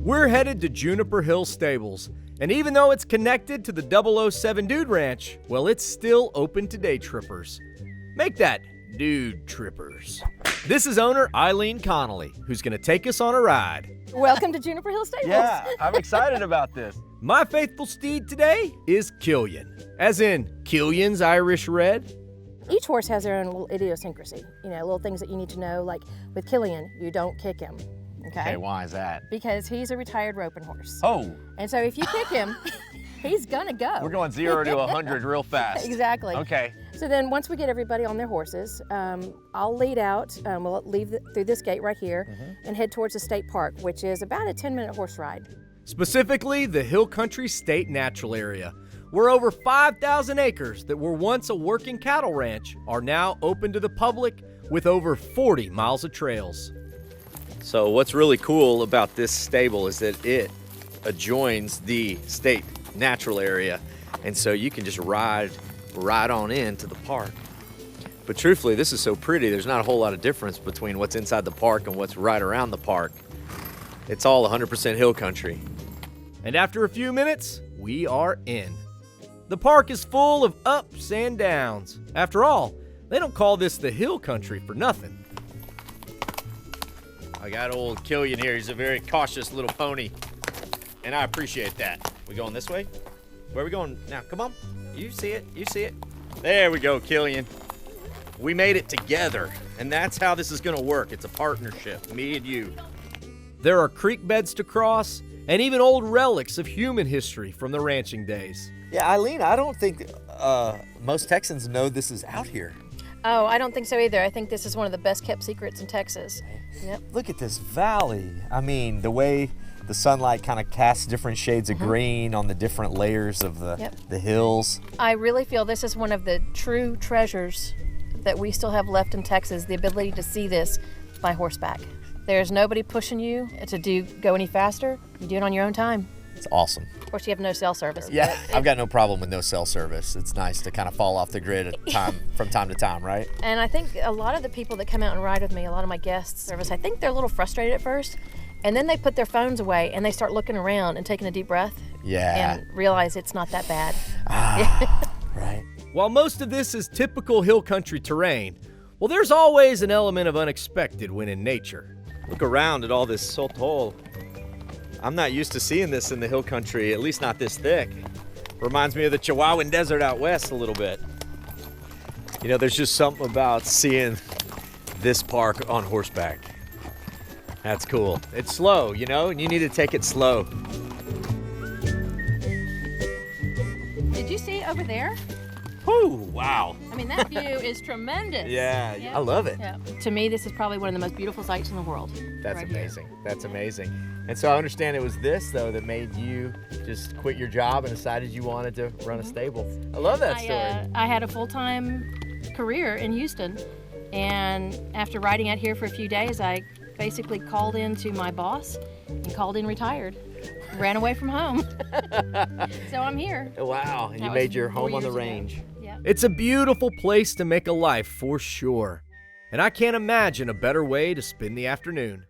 We're headed to Juniper Stables, and even though it's connected to the 007 Dude Ranch, well, it's still open to day trippers. Make that Dude Trippers. This is owner Eileen Connolly, who's gonna take us on a ride. Welcome to Juniper Stables. Yeah, I'm excited about this. My faithful steed today is Killian, as in Killian's Irish Red. Each horse has their own little idiosyncrasy, little things that you need to know. Like with Killian, you don't kick him. Okay, why is that? Because he's a retired roping horse. Oh. And so if you kick him, he's gonna go. We're going 0 to 100 real fast. Exactly. Okay. So then once we get everybody on their horses, I'll lead out, we'll leave through this gate right here and head towards the state park, which is about a 10-minute horse ride. Specifically, the Hill Country State Natural Area, where over 5,000 acres that were once a working cattle ranch are now open to the public with over 40 miles of trails. So what's really cool about this stable is that it adjoins the state natural area, and so you can just ride on into the park. But truthfully, this is so pretty, there's not a whole lot of difference between what's inside the park and what's right around the park. It's all 100% hill country. And after a few minutes, we are in. The park is full of ups and downs. After all, they don't call this the hill country for nothing. I got old Killian here. He's a very cautious little pony, and I appreciate that. We going this way? Where are we going now? Come on. You see it. You see it. There we go, Killian. We made it together, and that's how this is going to work. It's a partnership, me and you. There are creek beds to cross, and even old relics of human history from the ranching days. Yeah, Eileen, I don't think most Texans know this is out here. Oh, I don't think so either. I think this is one of the best kept secrets in Texas. Yep. Look at this valley. I mean, the way the sunlight kind of casts different shades of green on the different layers of the hills. I really feel this is one of the true treasures that we still have left in Texas, the ability to see this by horseback. There's nobody pushing you to go any faster. You do it on your own time. It's awesome. Of course, you have no cell service. Yeah, I've got no problem with no cell service. It's nice to kind of fall off the grid from time to time, right? And I think a lot of the people that come out and ride with me, a lot of my guests service, I think they're a little frustrated at first, and then they put their phones away and they start looking around and taking a deep breath. Yeah. And realize it's not that bad. Right. While most of this is typical hill country terrain, well, there's always an element of unexpected when in nature. Look around at all this sotol. I'm not used to seeing this in the hill country, at least not this thick. Reminds me of the Chihuahuan Desert out west a little bit. There's just something about seeing this park on horseback. That's cool. It's slow, and you need to take it slow. Did you see over there? Whew, wow. I mean, that view is tremendous. Yeah, Yep. I love it. Yeah. To me, this is probably one of the most beautiful sights in the world. That's right amazing. Here. That's amazing. And so I understand it was this, though, that made you just quit your job and decided you wanted to run a stable. I love that story. I had a full-time career in Houston, and after riding out here for a few days, I basically called in to my boss and called in retired. Ran away from home. So I'm here. Wow, and you made your home on the range. Yeah. It's a beautiful place to make a life for sure. And I can't imagine a better way to spend the afternoon.